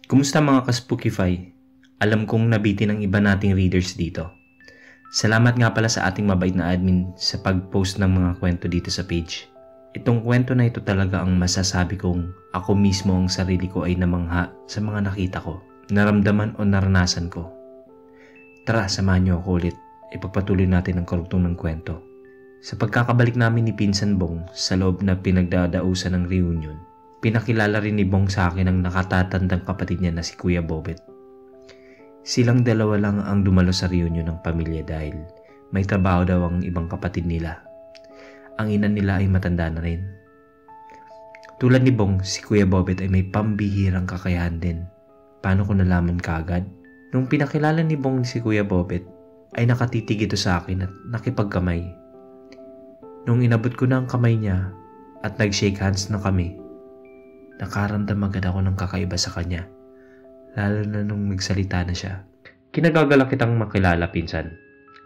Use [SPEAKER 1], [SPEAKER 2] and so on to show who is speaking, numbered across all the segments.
[SPEAKER 1] Kumusta mga ka-Spookify? Alam kong nabitin ang iba nating readers dito. Salamat nga pala sa ating mabait na admin sa pag-post ng mga kwento dito sa page. Itong kwento na ito talaga ang masasabi kong ako mismo ang sarili ko ay namangha sa mga nakita ko, naramdaman o naranasan ko. Tara, samahan niyo ako ulit. Ipagpatuloy natin ang karugtong ng kwento. Sa pagkakabalik namin ni Pinsan Bong sa loob na pinagdadausan ng reunion, pinakilala rin ni Bong sa akin ang nakatatandang kapatid niya na si Kuya Bobet. Silang dalawa lang ang dumalo sa reunion ng pamilya dahil may trabaho daw ang ibang kapatid nila. Ang ina nila ay matanda na rin. Tulad ni Bong, si Kuya Bobet ay may pambihirang kakayahan din. Paano ko nalaman kaagad? Nung pinakilala ni Bong si Kuya Bobet, ay nakatitig ito sa akin at nakipagkamay. Nung inabot ko na ang kamay niya at nag-shake hands na kami, nakaramdam agad ako ng kakaiba sa kanya, lalo na nung nagsalita na siya. Kinagagalak kitang makilala, Pinsan.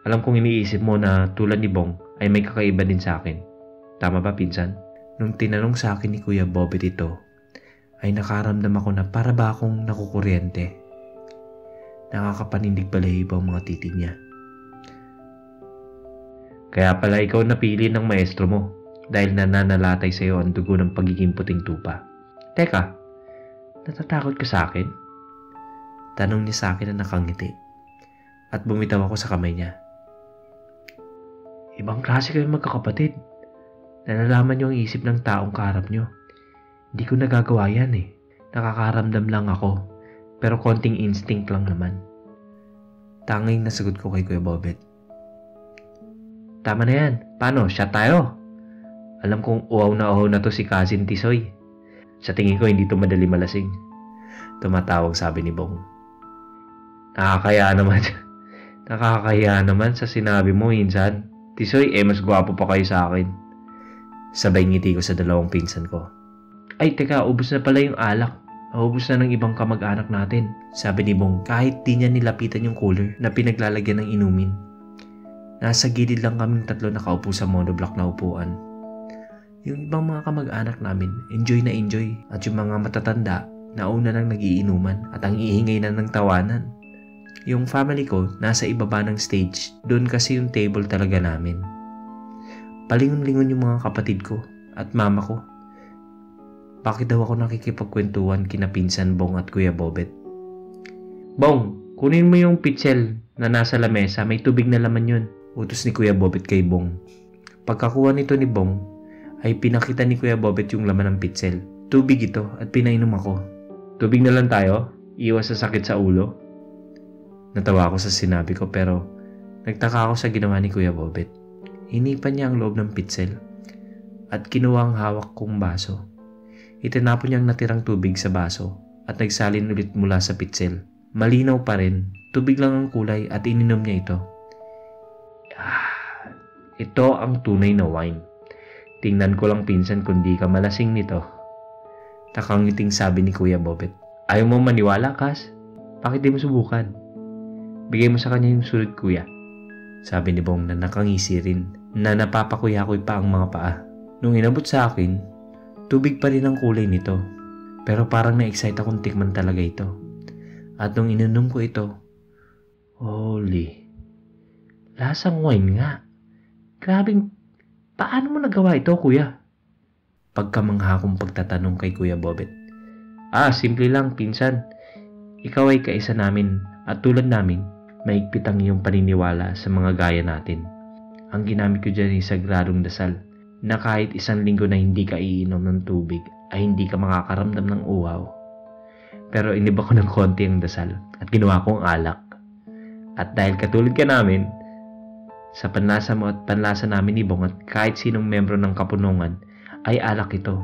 [SPEAKER 1] Alam kong iniisip mo na tulad ni Bong ay may kakaiba din sa akin. Tama ba, Pinsan? Nung tinanong sa akin ni Kuya Bobet ito, ay nakaramdam ako na para ba akong nakukuryente. Nakakapanindig balahibo ang mga titig niya. Kaya pala ikaw napili ng maestro mo dahil nananalatay sa iyo ang dugo ng pagiging puting tupa. Teka, natatakot ka sa akin? Tanong niya sa akin na nakangiti at bumitaw ako sa kamay niya. Ibang klase kayong magkakapatid. Nalalaman niyo ang isip ng taong kaharap niyo. Hindi ko nagagawa yan eh. Nakakaramdam lang ako, pero konting instinct lang naman. Tanging nasagot ko kay Kuya Bobet. Tama na yan. Paano? Shot tayo? Alam kong uhaw na to si Cousin Tisoy. Sa tingin ko hindi to madali malasing. Tumatawag sabi ni Bong. Nakakaya naman sa sinabi mo, Insan. Tisoy, mas gwapo pa kayo sa akin. Sabay ngiti ko sa dalawang pinsan ko. Ay, teka, ubos na pala yung alak. Ubos na ng ibang kamag-anak natin. Sabi ni Bong kahit di niya nilapitan yung cooler na pinaglalagyan ng inumin. Nasa gilid lang kaming tatlo nakaupo sa monoblock na upuan. Yung ibang mga kamag-anak namin, enjoy na enjoy. At yung mga matatanda, nauna nang nagiinuman at ang iingay na ng tawanan. Yung family ko, nasa ibaba ng stage. Doon kasi yung table talaga namin. Palingon-lingon yung mga kapatid ko at mama ko. Bakit daw ako nakikipagkwentuhan kina Pinsan Bong at Kuya Bobet? Bong, kunin mo yung pitsel na nasa lamesa. May tubig na laman yun. Utos ni Kuya Bobet kay Bong. Pagkakuha nito ni Bong, ay pinakita ni Kuya Bobet yung laman ng pitsel. Tubig ito at pinainom ako. Tubig na lang tayo? Iwas sa sakit sa ulo? Natawa ako sa sinabi ko pero nagtaka ako sa ginawa ni Kuya Bobet. Hinipan niya ang loob ng pitsel at kinuha ang hawak kong baso. Itinapon niya ang natirang tubig sa baso at nagsalin ulit mula sa pitsel. Malinaw pa rin, tubig lang ang kulay at ininom niya ito. Ito ang tunay na wine. Tingnan ko lang, Pinsan, kung di ka malasing nito. Nakangiting sabi ni Kuya Bobet. Ayaw mo maniwala, Kas? Bakit di mo subukan? Bigay mo sa kanya yung sulit, Kuya. Sabi ni Bong na nakangisi rin, na napapakuya-kuy pa ang mga paa. Nung inabot sa akin, tubig pa rin ang kulay nito. Pero parang na-excite akong tikman talaga ito. At nung ininom ko ito, holy, lasang wine nga. Grabing, paano mo nagawa ito, Kuya? Pagkamangha kong pagtatanong kay Kuya Bobet. Simple lang, Pinsan. Ikaw ay kaisa namin at tulad namin, maigpit ang iyong paniniwala sa mga gaya natin. Ang ginamit ko dyan ay sagradong dasal na kahit isang linggo na hindi ka iinom ng tubig ay hindi ka makakaramdam ng uhaw. Pero iniba ko ng konti ang dasal at ginawa kong alak. At dahil katulad ka namin, sa panlasa mo at panlasa namin ni Bong at kahit sinong membro ng kapunungan ay alak ito.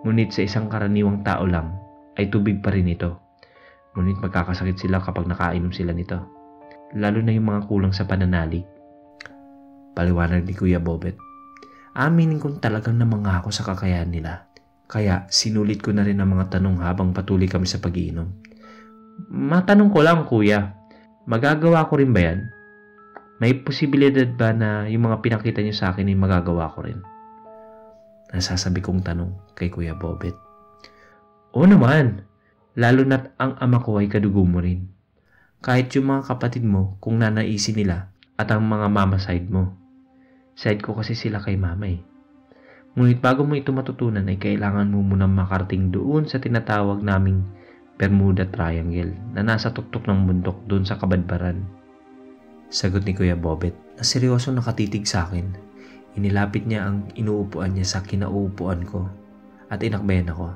[SPEAKER 1] Ngunit sa isang karaniwang tao lang ay tubig pa rin ito. Ngunit magkakasakit sila kapag nakainom sila nito. Lalo na yung mga kulang sa pananalig. Paliwanag ni Kuya Bobet. Aminin kong talagang namangha ako sa kakayahan nila. Kaya sinulit ko na rin ang mga tanong habang patuloy kami sa pag-iinom. Matanong ko lang, Kuya. Magagawa ko rin ba yan? May posibilidad ba na yung mga pinakita niyo sa akin ay magagawa ko rin? Nasasabi kong tanong kay Kuya Bobet. Oo naman. Lalo na't ang ama ko ay kadugo mo rin. Kahit yung mga kapatid mo kung nanaisin nila at ang mga mama side mo. Side ko kasi sila kay mama eh. Ngunit bago mo ito matutunan ay kailangan mo munang makarating doon sa tinatawag naming Bermuda Triangle na nasa tuktok ng bundok doon sa Kabadbaran. Sagot ni Kuya Bobet na seryosong nakatitig sa akin. Inilapit niya ang inuupuan niya sa kinauupuan ko at inakbayan ako.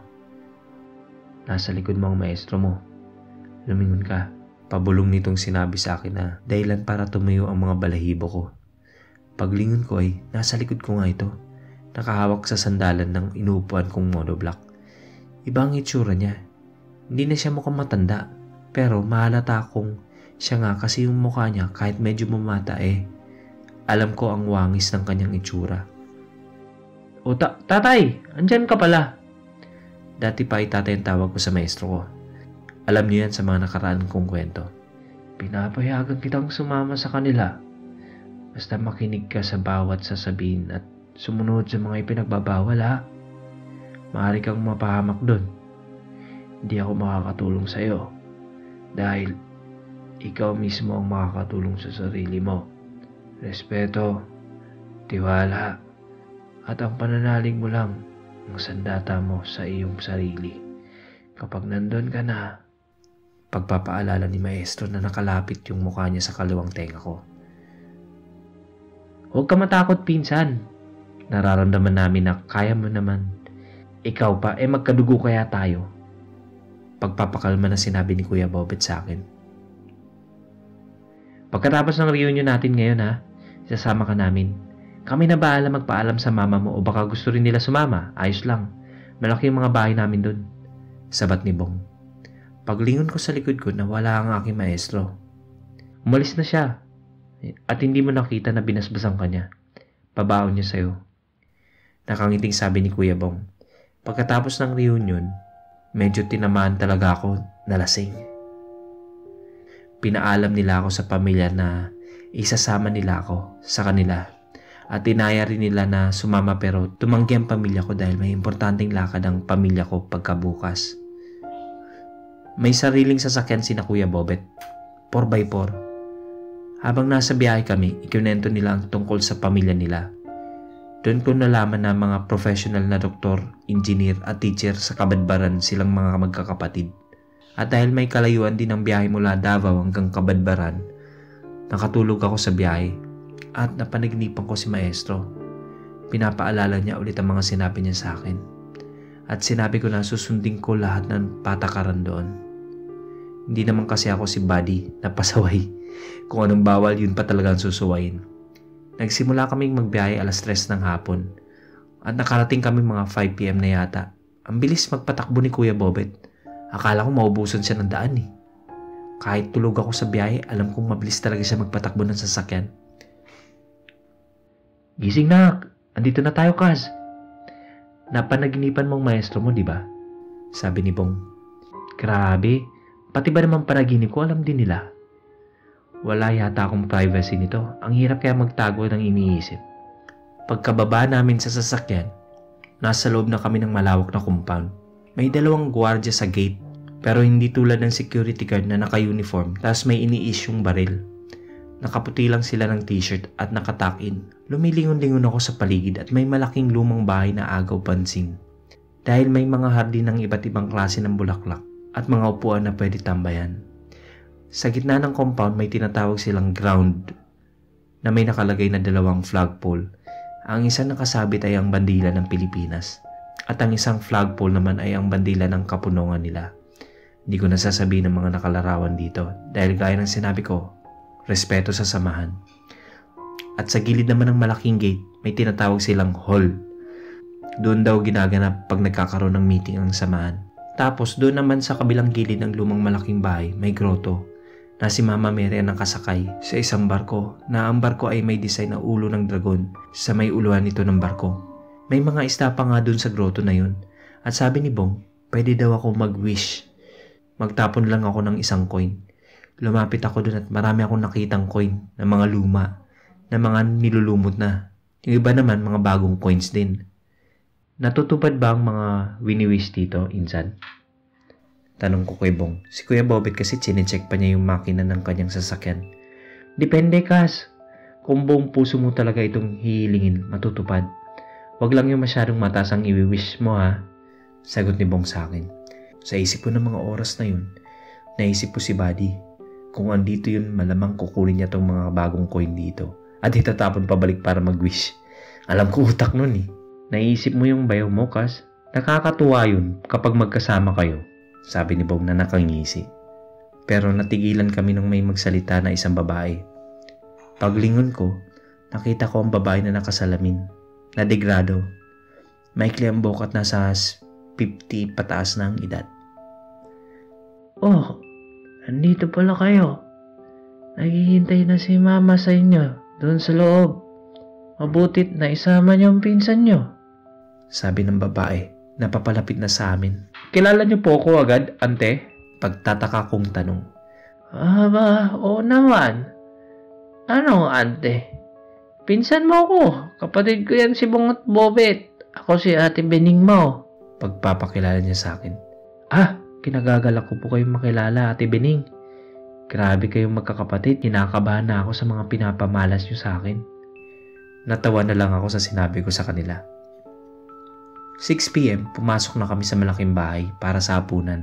[SPEAKER 1] Nasa likod mo ang maestro mo. Lumingon ka. Pabulong nitong sinabi sa akin na dahilan para tumayo ang mga balahibo ko. Paglingon ko ay nasa likod ko nga ito. Nakahawak sa sandalan ng inuupuan kong monoblock. Iba ang itsura niya. Hindi na siya mukhang matanda. Pero mahalata akong siya nga kasi yung mukha niya kahit medyo mamata alam ko ang wangis ng kanyang itsura. O tatay! Andyan ka pala! Dati pa ay tatay ang tawag ko sa maestro ko. Alam niyo yan sa mga nakaraan kong kwento. Pinapayagan kitang sumama sa kanila. Basta makinig ka sa bawat sasabihin at sumunod sa mga ipinagbabawal ha. Maaari kang mapahamak doon. Hindi ako makakatulong sa iyo. Dahil ikaw mismo ang makakatulong sa sarili mo. Respeto, tiwala, at ang pananalig mo lang ang sandata mo sa iyong sarili. Kapag nandun ka na, pagpapaalala ni maestro na nakalapit yung mukha niya sa kaliwang tenga ko. Huwag ka matakot, pinsan. Nararamdaman namin na kaya mo naman. Ikaw pa, magkadugo kaya tayo. Pagpapakalma na sinabi ni Kuya Bobet sa akin. Pagkatapos ng reunion natin ngayon ha, sasama ka namin. Kami na bahala magpaalam sa mama mo o baka gusto rin nila sumama. Ayos lang. Malaki yung mga bahay namin doon. Sabat ni Bong. Paglingon ko sa likod ko na wala ang aking maestro. Umalis na siya. At hindi mo nakita na binasbasan ka niya. Pabaon niya sa'yo. Nakangiting sabi ni Kuya Bong. Pagkatapos ng reunion, medyo tinamaan talaga ako na lasing. Pinaalam nila ako sa pamilya na isasama nila ako sa kanila at inaya rin nila na sumama pero tumanggi ang pamilya ko dahil may importanteng lakad ang pamilya ko pagkabukas. May sariling sasakyan si na Kuya Bobet, 4x4. Habang nasa biyahe kami, ikinento nila ang tungkol sa pamilya nila. Doon ko nalaman na mga professional na doktor, engineer at teacher sa Kabadbaran silang mga magkakapatid. At dahil may kalayuan din ang biyahe mula Davao hanggang Kabadbaran, nakatulog ako sa biyahe at napanaginipan ko si maestro. Pinapaalala niya ulit ang mga sinabi niya sa akin. At sinabi ko na susundin ko lahat ng patakaran doon. Hindi naman kasi ako si Buddy na pasaway. Kung anong bawal yun pa talagang susuwayin. Nagsimula kaming magbiyahe 3:00 ng hapon at nakarating kami mga 5 PM na yata. Ang bilis magpatakbo ni Kuya Bobet. Akala ko maubusan siya ng daan eh. Kahit tulog ako sa biyahe, alam kong mabilis talaga siya magpatakbo ng sasakyan. Gising nak! Andito na tayo, Kaz. Napanaginipan mong maestro mo, di ba? Sabi ni Bong. Grabe, pati ba naman panaginip ko alam din nila? Wala yata akong privacy nito. Ang hirap kaya magtago ng iniisip. Pagkababa namin sa sasakyan, nasa loob na kami ng malawak na compound. May 2 gwardiya sa gate pero hindi tulad ng security guard na naka-uniform tapos may ini-issue'ng baril. Nakaputi lang sila ng t-shirt at nakatuck-in. Lumilingon-lingon ako sa paligid at may malaking lumang bahay na agaw pansin. Dahil may mga hardin ng iba't ibang klase ng bulaklak at mga upuan na pwede tambayan. Sa gitna ng compound may tinatawag silang ground na may nakalagay na 2 flagpole. Ang isa nakasabit ay ang bandila ng Pilipinas. At ang isang flagpole naman ay ang bandila ng kapunungan nila. Hindi ko nasasabihin ng mga nakalarawan dito dahil gaya ng sinabi ko, respeto sa samahan. At sa gilid naman ng malaking gate, may tinatawag silang hall. Doon daw ginaganap pag nagkakaroon ng meeting ang samahan. Tapos doon naman sa kabilang gilid ng lumang malaking bahay, may grotto na si Mama Mary ang nakasakay sa isang barko na ang barko ay may design na ulo ng dragon sa may uluhan nito ng barko. May mga isda pa nga dun sa grotto na yun. At sabi ni Bong, pwede daw ako mag-wish. Magtapon lang ako ng isang coin. Lumapit ako dun at marami akong nakitang coin na mga luma, na mga nilulumot na. Yung iba naman mga bagong coins din. Natutupad ba ang mga wini-wish dito, Insan? Tanong ko kay Bong. Si Kuya Bobet kasi chinecheck pa niya yung makina ng kanyang sasakyan. Depende, Kas. Kung buong puso mo talaga itong hihilingin, matutupad. Wag lang yung masyadong mataas ang i-wish mo, ha? Sagot ni Bong sa akin. Sa isip ko ng mga oras na yun, naisip ko si Buddy. Kung andito yun, malamang kukunin niya tong mga bagong coin dito at itatapon pabalik para mag-wish. Alam ko utak nun eh. Naisip mo yung bayaw mo, Kas? Nakakatuwa yun kapag magkasama kayo. Sabi ni Bong na nakangisi. Pero natigilan kami nung may magsalita na isang babae. Paglingon ko, nakita ko ang babae na nakasalamin, na degrado. Maikli ang buhok at nasa 50 pataas na ang edad. Oh, andito pala kayo. Naghihintay na si Mama sa inyo doon sa loob. Mabutit na isama niyo ang pinsan niyo. Sabi ng babae na papalapit na sa amin. Kilala niyo po ako agad, ante? Pagtataka kong tanong. Aba, oo naman. Ano, ante? Pinsan mo ako. Kapatid ko yan si Bong at Bobet. Ako si Ate Bening mo. Pagpapakilala niya sa akin. Kinagagalak ko po kayong makilala, Ate Bening. Grabe kayong magkakapatid. Kinakabahan na ako sa mga pinapamalas niyo sa akin. Natawa na lang ako sa sinabi ko sa kanila. 6 p.m. pumasok na kami sa malaking bahay para sa hapunan.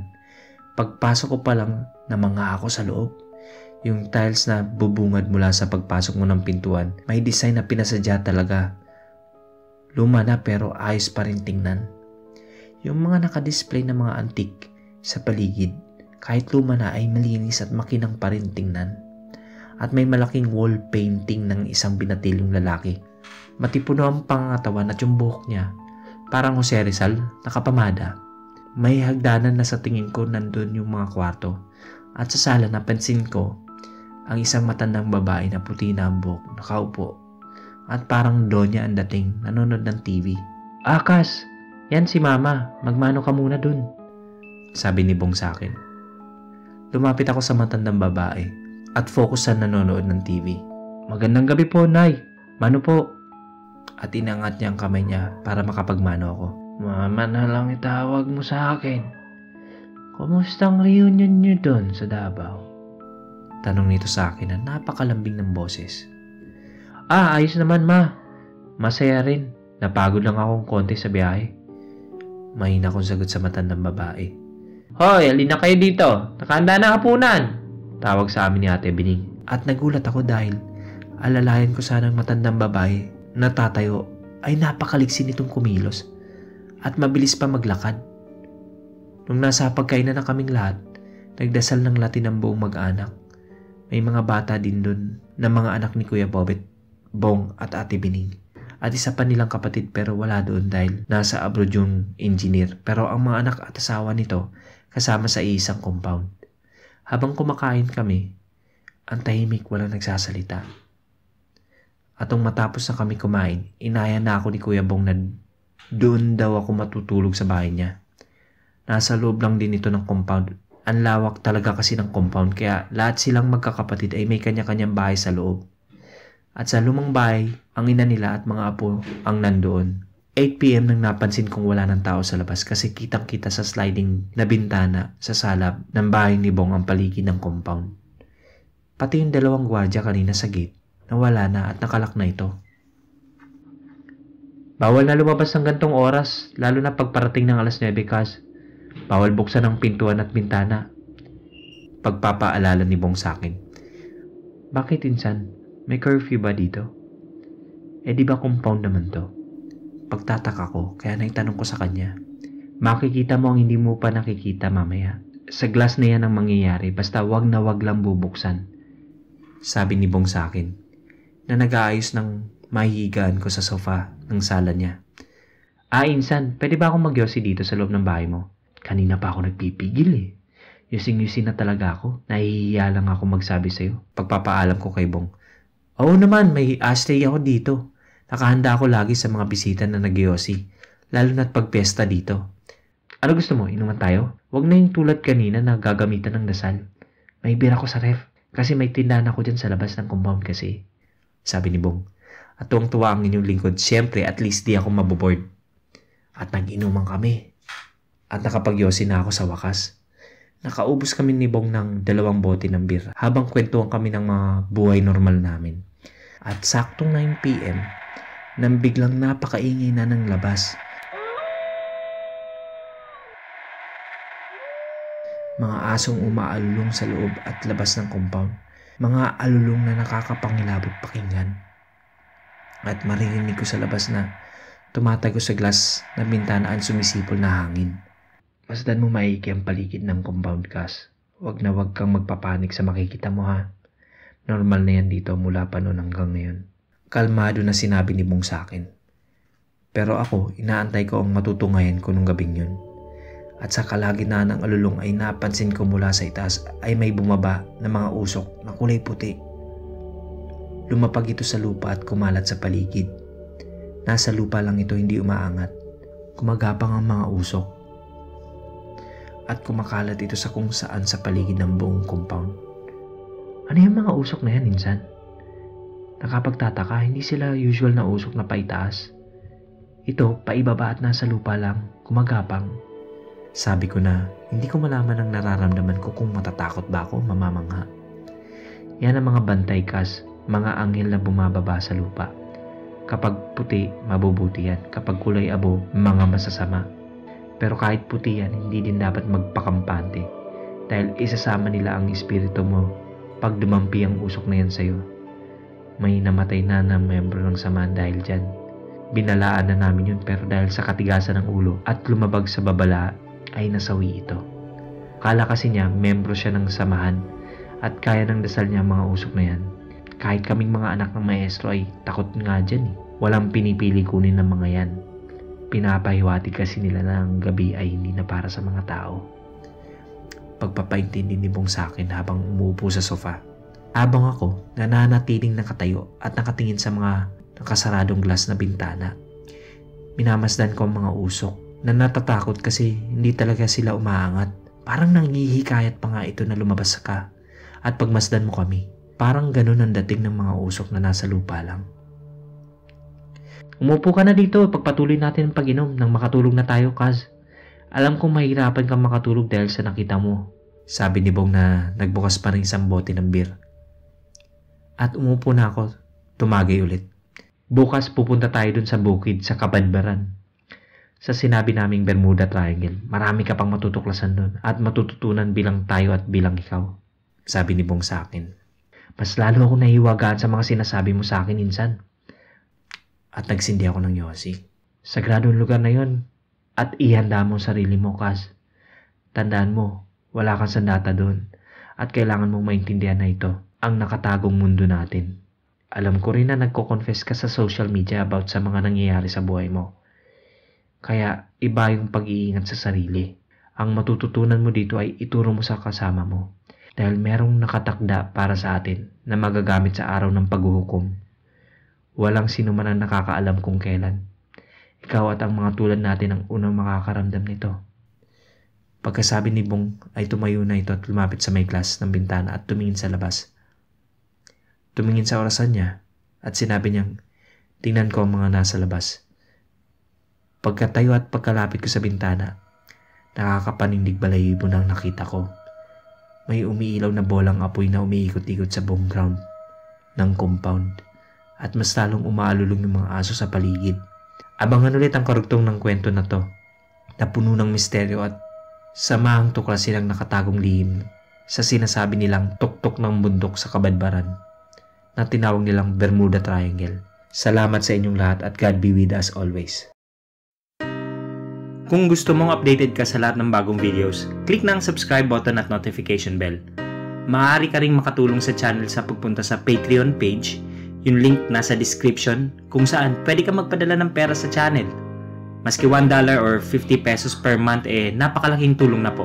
[SPEAKER 1] Pagpasok ko pa lang, namanga ako sa loob. Yung tiles na bubungad mula sa pagpasok mo ng pintuan, may design na pinasadya talaga. Luma na pero ayos pa rin tingnan. Yung mga nakadisplay na mga antik sa paligid, kahit luma na ay malinis at makinang pa rin tingnan. At may malaking wall painting ng isang binatilyong lalaki. Matipuno ang pangatawan at yung buhok niya, parang Jose Rizal, nakapamada. May hagdanan na sa tingin ko nandun yung mga kwarto. At sa sala napansin ko ang isang matandang babae na puti na ang buhok, nakaupo. At parang donya ang dating, nanonood ng TV. Kas, yan si Mama, magmano ka muna dun. Sabi ni Bong sa akin. Lumapit ako sa matandang babae at focus sa nanonood ng TV. Magandang gabi po, Nay. Mano po? At inangat niya ang kamay niya para makapagmano ako. Mama na lang itawag mo sa akin. Kumusta ang reunion niyo doon sa Davao? Tanong nito sa akin na napakalambing ng boses. Ayos naman, Ma. Masaya rin. Napagod lang akong konti sa biyahe. Mahina kong sagot sa matandang babae. Hoy, alin na kayo dito. Nakahanda na hapunan. Tawag sa amin ni Ate Bining. At nagulat ako dahil alalayan ko sanang matandang babae na tatayo ay napakaliksi nitong kumilos at mabilis pa maglakad. Nung nasa pagkainan na kaming lahat, nagdasal ng Latin ang buong mag-anak. May mga bata din dun na mga anak ni Kuya Bobet, Bong at Ate Bining. At isa pa nilang kapatid pero wala doon dahil nasa abroad yung engineer. Pero ang mga anak at asawa nito kasama sa isang compound. Habang kumakain kami, ang tahimik, walang nagsasalita. At nung matapos na kami kumain, inaya na ako ni Kuya Bong na doon daw ako matutulog sa bahay niya. Nasa loob lang din ito ng compound. Ang lawak talaga kasi ng compound kaya lahat silang magkakapatid ay may kanya-kanyang bahay sa loob. At sa lumang bahay, ang ina nila at mga apo ang nandoon. 8 p.m. nang napansin kong wala ng tao sa labas kasi kitang-kita sa sliding na bintana sa salab ng bahay ni Bong ang paligid ng compound. Pati yung dalawang gwardiya kanina sa gate, nawala na at nakalak na ito. Bawal na lumabas ng gantong oras, lalo na pagparating ng alas 9 kas. Bawal buksan ang pintuan at bintana. Pagpapaalala ni Bong sa akin. Bakit insan? May curfew ba dito? Di ba compound naman to? Pagtataka ko, kaya naitanong ko sa kanya. Makikita mo ang hindi mo pa nakikita mamaya. Sa glass na yan ang mangyayari, basta wag na wag lang bubuksan. Sabi ni Bong sa akin, na nag-aayos ng mahihigaan ko sa sofa ng sala niya. Insan, pwede ba akong magyosi dito sa loob ng bahay mo? Kanina pa ako nagpipigil eh. Yusing-yusin na talaga ako. Nahihiya lang ako magsabi sa'yo. Pagpapaalam ko kay Bong. Oo naman, may ashtray ako dito. Nakahanda ako lagi sa mga bisita na nagyosi. Lalo na't pagpesta dito. Ano gusto mo? Inuman tayo? Huwag na yung tulad kanina na gagamitan ng dasal. May beer ako sa ref. Kasi may tindahan ako dyan sa labas ng compound kasi. Sabi ni Bong. At tuwang-tuwa ang inyong lingkod. Siyempre, at least di ako maboboard. At nag-inuman kami. At nakapagyosi na ako sa wakas. Nakaubos kami ni Bong ng 2 bote ng beer habang kwentuhan kami ng mga buhay normal namin. At saktong 9 PM, nang biglang napakaingay na ng labas. Mga asong umaalulong sa loob at labas ng compound. Mga alulong na nakakapangilabot pakinggan. At maririnig ko sa labas na tumatago sa glass na bintana ang sumisipol na hangin. Masdan mo maigi ang paligid ng compound, Cass. Wag na wag kang magpapanik sa makikita mo, ha. Normal na yan dito mula pa noon hanggang ngayon. Kalmado na sinabi ni Bong sa akin. Pero ako, inaantay ko ang matutungayan ko nung gabing yun. At sa kalagitnaan ng alulong ay napansin ko mula sa itaas ay may bumaba na mga usok na kulay puti. Lumapag ito sa lupa at kumalat sa paligid. Nasa lupa lang ito, hindi umaangat. Kumagapang ang mga usok. At kumakalat ito sa kung saan sa paligid ng buong compound. Ano yung mga usok na yan, Insan? Nakapagtataka, hindi sila usual na usok na paitaas. Ito, paibaba at nasa lupa lang, kumagapang. Sabi ko na, hindi ko malaman ang nararamdaman ko kung matatakot ba ako, mamamangha. Yan ang mga bantay, Cass, mga anghel na bumababa sa lupa. Kapag puti, mabubuti yan. Kapag kulay abo, mga masasama. Pero kahit puti yan, hindi din dapat magpakampante. Dahil isasama nila ang espiritu mo pag dumampi ang usok na yan sa'yo. May namatay na membro ng samahan dahil dyan. Binalaan na namin yun pero dahil sa katigasan ng ulo at lumabag sa babala ay nasawi ito. Kala kasi niya membro siya ng samahan at kaya ng dasal niya ang mga usok na yan. Kahit kaming mga anak ng maestro ay takot nga dyan. Walang pinipili kunin ng mga yan. Pinapahiwatig kasi nila na ang gabi ay hindi na para sa mga tao. Pagpapaintindi ni Bong sa akin habang umuupo sa sofa. Habang ako nananatiling nakatayo at nakatingin sa mga nakasaradong glass na bintana. Minamasdan ko ang mga usok na natatakot kasi hindi talaga sila umaangat. Parang nanghihikayat pa nga ito na lumabas ka at pagmasdan mo kami. Parang ganun ang dating ng mga usok na nasa lupa lang. Umupo ka na dito, pagpatuloy natin ang pag-inom nang makatulog na tayo, Kaz. Alam kong mahirapan kang makatulog dahil sa nakita mo. Sabi ni Bong na nagbukas pa ng isang bote ng beer. At umupo na ako, tumagay ulit. Bukas pupunta tayo dun sa bukid sa Kabadbaran. Sa sinabi naming Bermuda Triangle, marami ka pang matutuklasan dun at matututunan bilang tayo at bilang ikaw. Sabi ni Bong sa akin. Mas lalo ako nahiwagaan sa mga sinasabi mo sa akin, Insan. At nagsindi ako ng yosi. Sagradong lugar na yon at ihanda mo sarili mo, Kaz. Tandaan mo, wala kang sandata doon at kailangan mong maintindihan na ito ang nakatagong mundo natin. Alam ko rin na nagko-confess ka sa social media about sa mga nangyayari sa buhay mo. Kaya iba yung pag-iingat sa sarili. Ang matututunan mo dito ay ituro mo sa kasama mo dahil merong nakatakda para sa atin na magagamit sa araw ng paghuhukom. Walang sino man ang nakakaalam kung kailan. Ikaw at ang mga tulad natin ang unang makakaramdam nito. Pagkasabi ni Bong ay tumayo na ito at lumapit sa may glass ng bintana at tumingin sa labas. Tumingin sa orasan niya at sinabi niyang, tingnan ko ang mga nasa labas. Pagkatayo at pagkalapit ko sa bintana, nakakapanindig balahibo nang nakita ko. May umiilaw na bolang apoy na umiikot-ikot sa buong ground ng compound. At mas lalong umaalulong yung mga aso sa paligid. Abangan ulit ang karugtong ng kwento na to, na puno ng misteryo at samahang tuklas silang nakatagong lihim sa sinasabi nilang tuktok ng bundok sa Kabadbaran na tinawag nilang Bermuda Triangle. Salamat sa inyong lahat at God be with us always. Kung gusto mong updated ka sa lahat ng bagong videos, click na ang subscribe button at notification bell. Maaari ka ring makatulong sa channel sa pagpunta sa Patreon page. Yung link nasa description kung saan pwede ka magpadala ng pera sa channel. Maski $1 or 50 pesos per month napakalaking tulong na po.